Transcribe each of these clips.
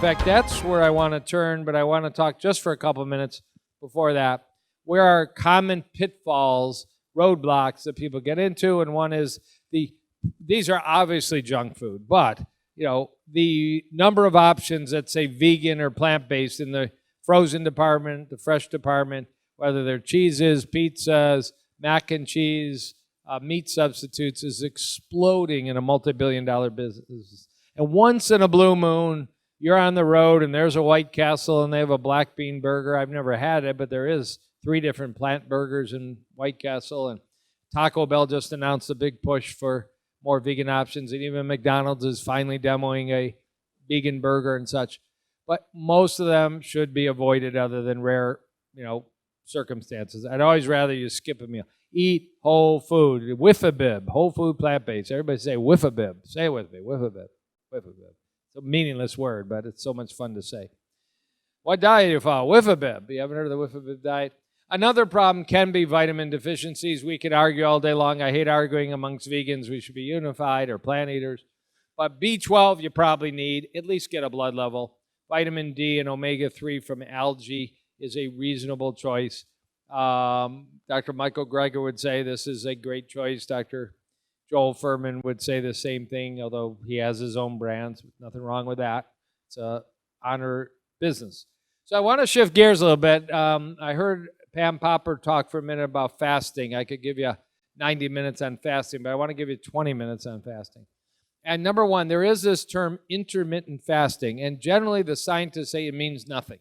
fact, that's where I want to turn, but I want to talk just for a couple of minutes before that. Where are common pitfalls, roadblocks that people get into? And one is these are obviously junk food, but the number of options that say vegan or plant-based in the frozen department, the fresh department, whether they're cheeses, pizzas, mac and cheese, meat substitutes, is exploding in a multi-billion-dollar business. And once in a blue moon, you're on the road and there's a White Castle and they have a black bean burger. I've never had it, but there is 3 different plant burgers in White Castle. And Taco Bell just announced a big push for more vegan options. And even McDonald's is finally demoing a vegan burger and such. But most of them should be avoided other than rare, circumstances. I'd always rather you skip a meal. Eat whole food. Whiff-a-bib. Whole food plant-based. Everybody say whiff-a-bib. Say it with me. Whiff-a-bib. Whiff-a-bib. It's a meaningless word, but it's so much fun to say. What diet do you follow? Whiff-a-bib. You haven't heard of the whiff-a-bib diet? Another problem can be vitamin deficiencies. We could argue all day long. I hate arguing amongst vegans. We should be unified, or plant eaters. But B12 you probably need. At least get a blood level. Vitamin D and omega-3 from algae is a reasonable choice. Dr. Michael Greger would say this is a great choice. Dr. Joel Furman would say the same thing, although he has his own brands. Nothing wrong with that. It's a honor business. So I want to shift gears a little bit. I heard Pam Popper talk for a minute about fasting. I could give you 90 minutes on fasting, but I want to give you 20 minutes on fasting. And number one, there is this term intermittent fasting, and generally the scientists say it means nothing.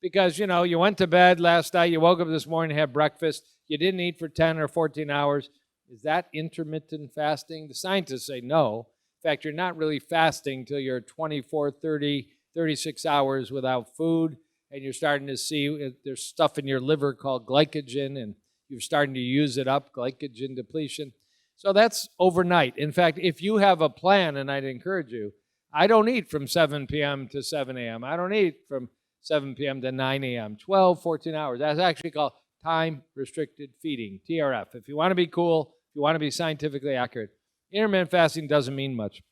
Because, you went to bed last night, you woke up this morning, had breakfast, you didn't eat for 10 or 14 hours. Is that intermittent fasting? The scientists say no. In fact, you're not really fasting until you're 24, 30, 36 hours without food, and you're starting to see there's stuff in your liver called glycogen, and you're starting to use it up, glycogen depletion. So that's overnight. In fact, if you have a plan, and I'd encourage you, I don't eat from 7 p.m. to 7 a.m. I don't eat from 7 p.m. to 9 a.m., 12, 14 hours. That's actually called time-restricted feeding, TRF. If you want to be cool, if you want to be scientifically accurate, intermittent fasting doesn't mean much.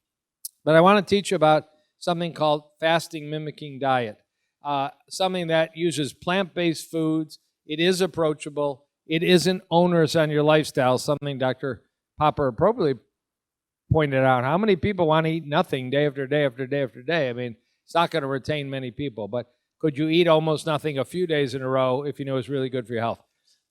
But I want to teach you about something called fasting mimicking diet, something that uses plant-based foods. It is approachable. It isn't onerous on your lifestyle, something Dr. Popper appropriately pointed out. How many people want to eat nothing day after day after day after day? I mean, it's not going to retain many people, but could you eat almost nothing a few days in a row if you know it's really good for your health?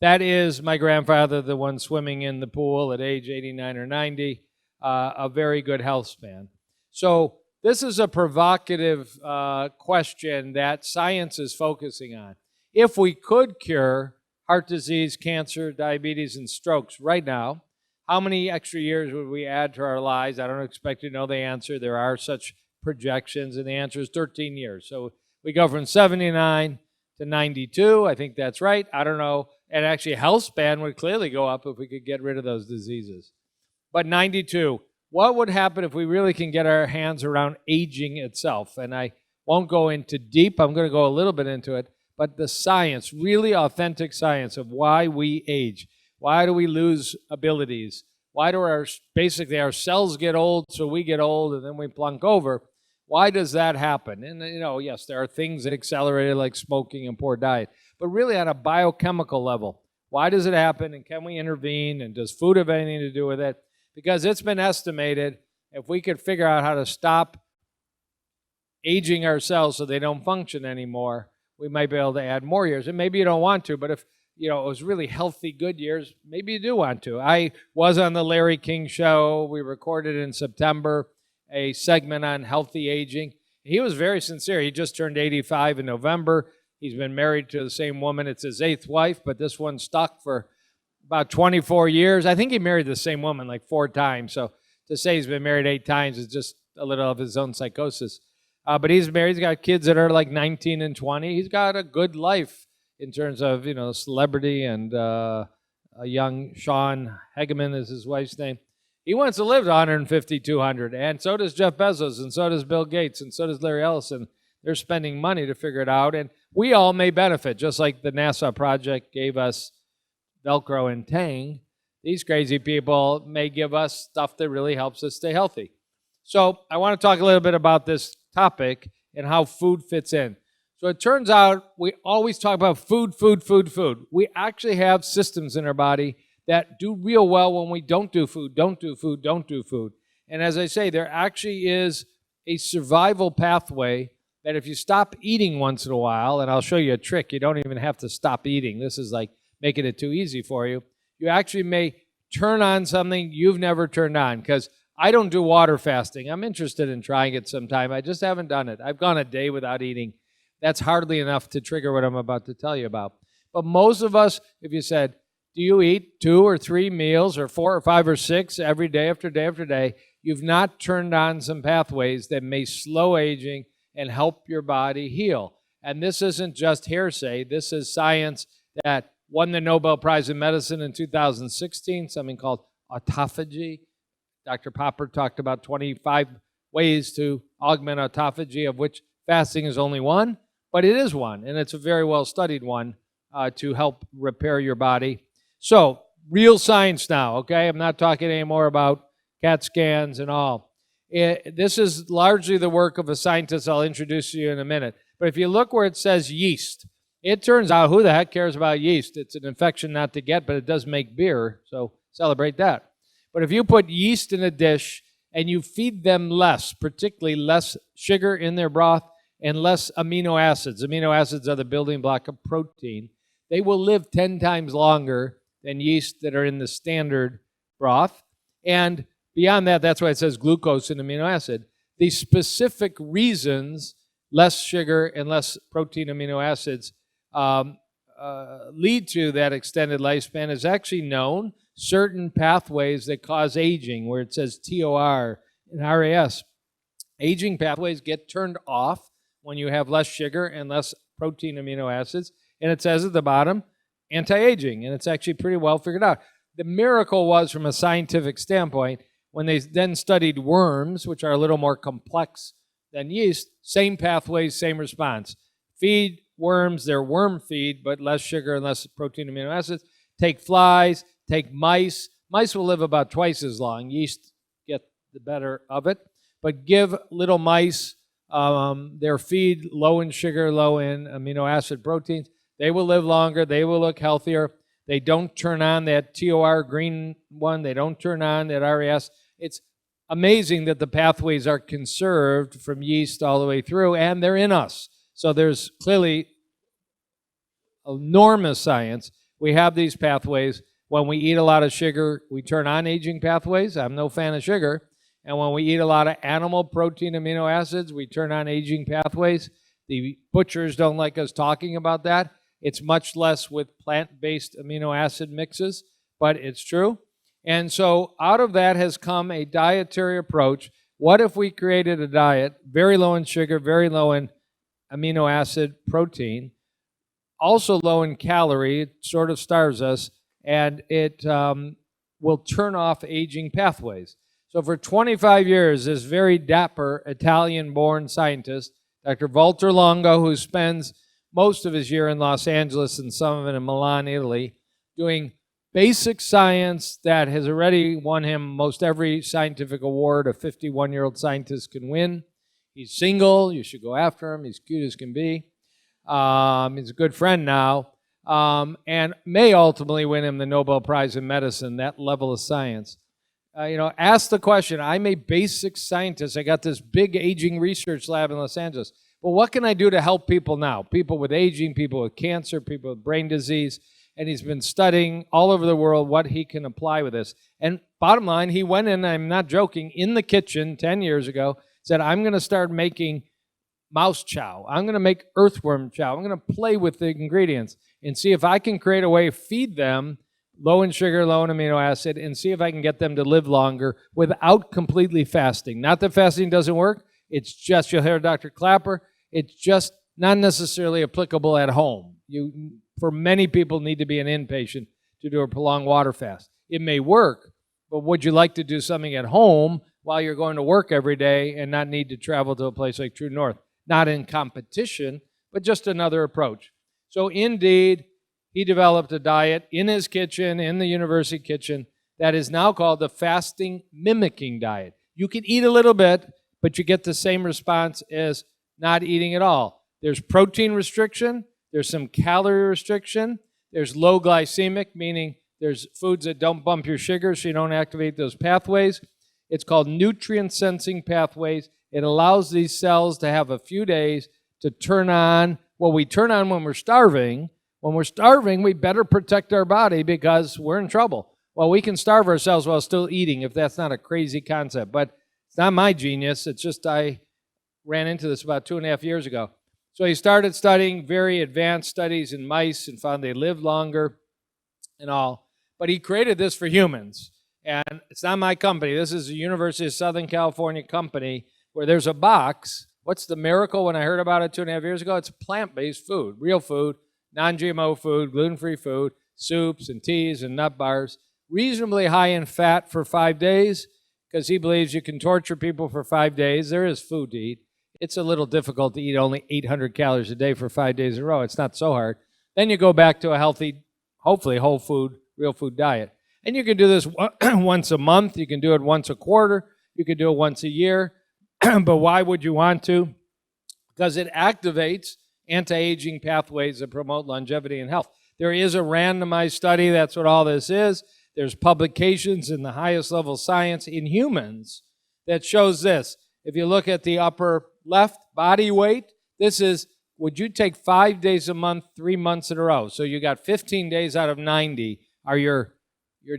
That is my grandfather, the one swimming in the pool at age 89 or 90, a very good health span. So this is a provocative question that science is focusing on. If we could cure heart disease, cancer, diabetes, and strokes right now, how many extra years would we add to our lives? I don't expect you to know the answer. There are such projections, and the answer is 13 years. So we go from 79 to 92. I think that's right. I don't know. And actually, health span would clearly go up if we could get rid of those diseases. But 92, what would happen if we really can get our hands around aging itself? And I won't go into deep. I'm going to go a little bit into it. But the science, really authentic science of why we age. Why do we lose abilities? Why do basically our cells get old, so we get old, and then we plunk over? Why does that happen? And, yes, there are things that accelerate it, like smoking and poor diet. But really on a biochemical level, why does it happen, and can we intervene, and does food have anything to do with it? Because it's been estimated, if we could figure out how to stop aging our cells so they don't function anymore, we might be able to add more years. And maybe you don't want to, but if it was really healthy, good years, maybe you do want to. I was on the Larry King show. We recorded in September a segment on healthy aging. He was very sincere. He just turned 85 in November. He's been married to the same woman. It's his 8th wife, but this one stuck for about 24 years. I think he married the same woman like 4 times. So to say he's been married 8 times is just a little of his own psychosis. But he's married. He's got kids that are like 19 and 20. He's got a good life in terms of, celebrity, and a young Sean Hegeman is his wife's name. He wants to live to 150, 200, and so does Jeff Bezos, and so does Bill Gates, and so does Larry Ellison. They're spending money to figure it out, and we all may benefit, just like the NASA project gave us Velcro and Tang. These crazy people may give us stuff that really helps us stay healthy. So I want to talk a little bit about this topic and how food fits in. So it turns out we always talk about food, food, food, food. We actually have systems in our body that do real well when we don't do food, don't do food, don't do food. And as I say, there actually is a survival pathway that if you stop eating once in a while, and I'll show you a trick, you don't even have to stop eating. This is like making it too easy for you. You actually may turn on something you've never turned on, because I don't do water fasting. I'm interested in trying it sometime. I just haven't done it. I've gone a day without eating. That's hardly enough to trigger what I'm about to tell you about. But most of us, if you said, do you eat 2 or 3 meals or 4 or 5 or 6 every day after day after day, you've not turned on some pathways that may slow aging and help your body heal. And this isn't just hearsay. This is science that won the Nobel Prize in Medicine in 2016, something called autophagy. Dr. Popper talked about 25 ways to augment autophagy, of which fasting is only one, but it is one, and it's a very well-studied one to help repair your body. So, real science now, okay? I'm not talking anymore about CAT scans and all. This is largely the work of a scientist I'll introduce to you in a minute. But if you look where it says yeast, it turns out, who the heck cares about yeast? It's an infection not to get, but it does make beer, so celebrate that. But if you put yeast in a dish and you feed them less, particularly less sugar in their broth and less amino acids are the building block of protein, they will live 10 times longer than yeast that are in the standard broth. And beyond that, that's why it says glucose and amino acid. The specific reasons less sugar and less protein amino acids lead to that extended lifespan is actually known. Certain pathways that cause aging, where it says TOR and RAS, aging pathways get turned off when you have less sugar and less protein amino acids. And it says at the bottom, anti-aging, and it's actually pretty well figured out. The miracle was, from a scientific standpoint, when they then studied worms, which are a little more complex than yeast, same pathways, same response. Feed worms their worm feed, but less sugar and less protein amino acids. Take flies, take mice. Mice will live about twice as long. Yeast get the better of it. But give little mice their feed low in sugar, low in amino acid proteins. They will live longer. They will look healthier. They don't turn on that TOR green one. They don't turn on that RAS. It's amazing that the pathways are conserved from yeast all the way through, and they're in us. So there's clearly enormous science. We have these pathways. When we eat a lot of sugar, we turn on aging pathways. I'm no fan of sugar. And when we eat a lot of animal protein amino acids, we turn on aging pathways. The butchers don't like us talking about that. It's much less with plant-based amino acid mixes, but it's true. And so out of that has come a dietary approach. What if we created a diet very low in sugar, very low in amino acid protein, also low in calorie? It sort of starves us, and it will turn off aging pathways. So for 25 years, this very dapper Italian-born scientist, Dr. Walter Longo, who spends most of his year in Los Angeles and some of it in Milan, Italy, doing basic science that has already won him most every scientific award a 51-year-old scientist can win. He's single. You should go after him. He's cute as can be. He's a good friend now, and may ultimately win him the Nobel Prize in Medicine, that level of science. Ask the question. I'm a basic scientist. I got this big aging research lab in Los Angeles. But what can I do to help people now? People with aging, people with cancer, people with brain disease. And he's been studying all over the world what he can apply with this. And bottom line, he went in, I'm not joking, in the kitchen 10 years ago, said, I'm going to start making mouse chow. I'm going to make earthworm chow. I'm going to play with the ingredients and see if I can create a way to feed them low in sugar, low in amino acid, and see if I can get them to live longer without completely fasting. Not that fasting doesn't work. It's just, you'll hear Dr. Clapper, it's just not necessarily applicable at home. For many people, need to be an inpatient to do a prolonged water fast. It may work, but would you like to do something at home while you're going to work every day and not need to travel to a place like True North? Not in competition, but just another approach. So indeed, he developed a diet in his kitchen, in the university kitchen, that is now called the fasting mimicking diet. You can eat a little bit, but you get the same response as not eating at all. There's protein restriction. There's some calorie restriction. There's low glycemic, meaning there's foods that don't bump your sugar so you don't activate those pathways. It's called nutrient sensing pathways. It allows these cells to have a few days to turn on. Well, we turn on when we're starving. When we're starving, we better protect our body because we're in trouble. Well, we can starve ourselves while still eating if that's not a crazy concept. But it's not my genius. It's just I ran into this about 2.5 years ago. So he started studying very advanced studies in mice and found they lived longer and all. But he created this for humans. And it's not my company. This is a University of Southern California company where there's a box. What's the miracle when I heard about it 2.5 years ago? It's plant-based food, real food, non-GMO food, gluten-free food, soups and teas and nut bars, reasonably high in fat for 5 days because he believes you can torture people for 5 days. There is food to eat. It's a little difficult to eat only 800 calories a day for 5 days in a row. It's not so hard. Then you go back to a healthy, hopefully whole food, real food diet. And you can do this once a month. You can do it once a quarter. You can do it once a year. But why would you want to? Because it activates anti-aging pathways that promote longevity and health. There is a randomized study. That's what all this is. There's publications in the highest level science in humans that shows this. If you look at the upper left, body weight, this is, would you take 5 days a month, 3 months in a row? So you got 15 days out of 90 are your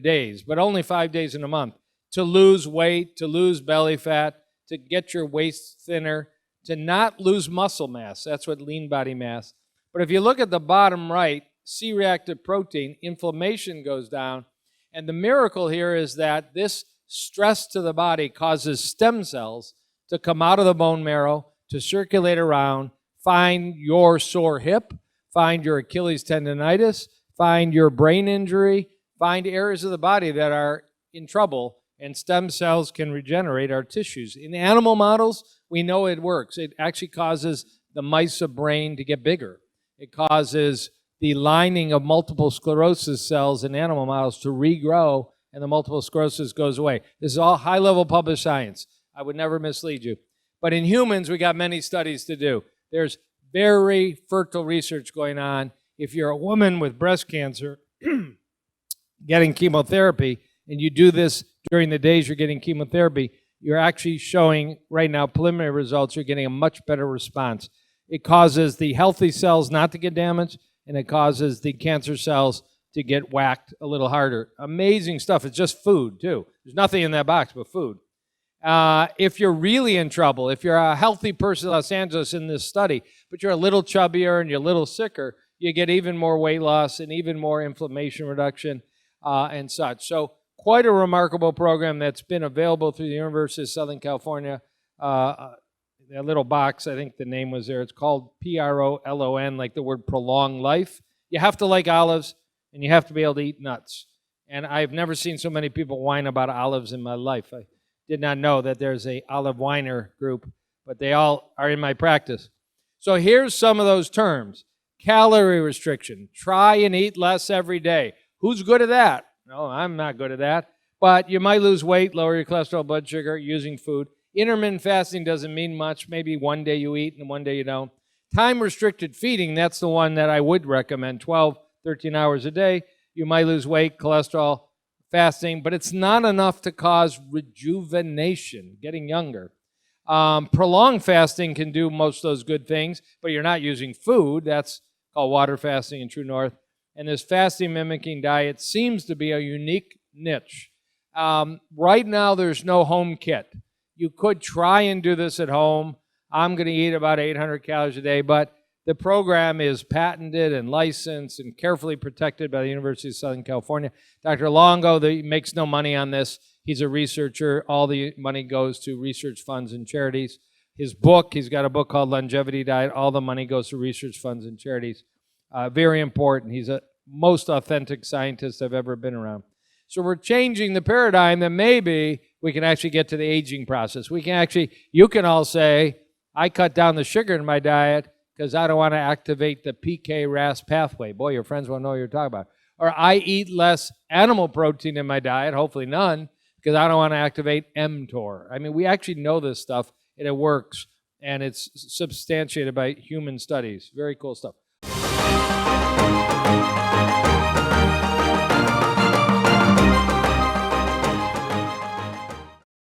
days, but only 5 days in a month. To lose weight, to lose belly fat, to get your waist thinner, to not lose muscle mass. That's what lean body mass. But if you look at the bottom right, C-reactive protein, inflammation goes down. And the miracle here is that this stress to the body causes stem cells to come out of the bone marrow, to circulate around, find your sore hip, find your Achilles tendonitis, find your brain injury, find areas of the body that are in trouble, and stem cells can regenerate our tissues. In animal models, we know it works. It actually causes the mice of brain to get bigger. It causes the lining of multiple sclerosis cells in animal models to regrow, and the multiple sclerosis goes away. This is all high-level published science. I would never mislead you. But in humans, we got many studies to do. There's very fertile research going on. If you're a woman with breast cancer getting chemotherapy, and you do this during the days you're getting chemotherapy, you're actually showing right now preliminary results. You're getting a much better response. It causes the healthy cells not to get damaged, and it causes the cancer cells to get whacked a little harder. Amazing stuff. It's just food, too. There's nothing in that box but food. If you're really in trouble, if you're a healthy person in Los Angeles in this study, but you're a little chubbier and you're a little sicker, you get even more weight loss and even more inflammation reduction and such. So quite a remarkable program that's been available through the University of Southern California. That little box, I think the name was there. It's called PROLON, like the word prolong life. You have to like olives, and you have to be able to eat nuts. And I've never seen so many people whine about olives in my life. I did not know that there's a olive whiner group, but they all are in my practice. So here's some of those terms. Calorie restriction. Try and eat less every day. Who's good at that? No, I'm not good at that. But you might lose weight, lower your cholesterol, blood sugar using food. Intermittent fasting doesn't mean much. Maybe one day you eat and one day you don't. Time-restricted feeding, that's the one that I would recommend, 12, 13 hours a day. You might lose weight, cholesterol, fasting, but it's not enough to cause rejuvenation, getting younger. Prolonged fasting can do most of those good things, but you're not using food. That's called water fasting in True North. And this fasting mimicking diet seems to be a unique niche. Right now, there's no home kit. You could try and do this at home. I'm going to eat about 800 calories a day, but the program is patented and licensed and carefully protected by the University of Southern California. Dr. Longo makes no money on this. He's a researcher. All the money goes to research funds and charities. His book, he's got a book called Longevity Diet. All the money goes to research funds and charities. Very important. He's a most authentic scientist I've ever been around. So we're changing the paradigm that maybe we can actually get to the aging process. We can actually, you can all say, I cut down the sugar in my diet because I don't want to activate the PK-RAS pathway. Boy, your friends won't know what you're talking about. Or I eat less animal protein in my diet, hopefully none, because I don't want to activate mTOR. I mean, we actually know this stuff, and it works. and it's substantiated by human studies. Very cool stuff.